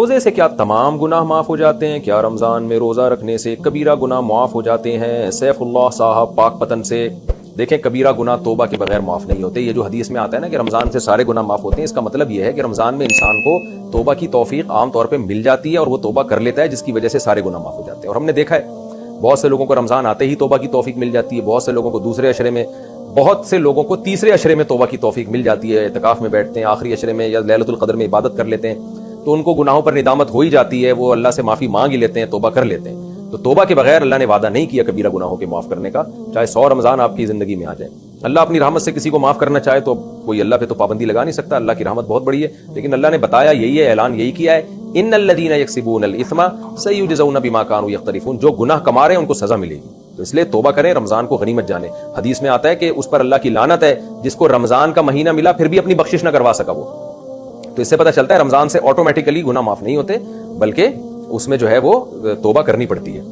روزے سے کیا تمام گناہ معاف ہو جاتے ہیں؟ کیا رمضان میں روزہ رکھنے سے کبیرہ گناہ معاف ہو جاتے ہیں؟ سیف اللہ صاحب پاک پتن سے دیکھیں، کبیرہ گناہ توبہ کے بغیر معاف نہیں ہوتے. یہ جو حدیث میں آتا ہے نا کہ رمضان سے سارے گناہ معاف ہوتے ہیں، اس کا مطلب یہ ہے کہ رمضان میں انسان کو توبہ کی توفیق عام طور پہ مل جاتی ہے اور وہ توبہ کر لیتا ہے، جس کی وجہ سے سارے گناہ معاف ہو جاتے ہیں. اور ہم نے دیکھا ہے بہت سے لوگوں کو رمضان آتے ہی توبہ کی توفیق مل جاتی ہے، بہت سے لوگوں کو دوسرے عشرے میں، بہت سے لوگوں کو تیسرے عشرے میں توبہ کی توفیق مل جاتی ہے، اعتکاف میں بیٹھتے ہیں، آخری عشرے میں یا لیلۃ القدر میں عبادت کر لیتے ہیں، تو ان کو گناہوں پر ندامت ہو ہی جاتی ہے، وہ اللہ سے معافی مانگ ہی لیتے ہیں، توبہ کر لیتے ہیں. تو توبہ کے بغیر اللہ نے وعدہ نہیں کیا کبیرہ گناہوں کے معاف کرنے کا، چاہے 100 رمضان آپ کی زندگی میں آ جائے. اللہ اپنی رحمت سے کسی کو معاف کرنا چاہے تو کوئی اللہ پہ تو پابندی لگا نہیں سکتا، اللہ کی رحمت بہت بڑی ہے. لیکن اللہ نے بتایا یہی ہے، اعلان یہی کیا ہے، ان الذین یکسبون الاثم سیجزون بما کانوا یقترفون، جو گناہ کما رہے ہیں ان کو سزا ملے گی. تو اس لیے توبہ کریں، رمضان کو غنیمت جانیں. حدیث میں آتا ہے کہ اس پر اللہ کی لعنت ہے جس کو رمضان کا مہینہ ملا پھر بھی اپنی بخشش نہ کروا سکا وہ. تو اس سے پتہ چلتا ہے رمضان سے آٹومیٹکلی گناہ معاف نہیں ہوتے، بلکہ اس میں جو ہے وہ توبہ کرنی پڑتی ہے.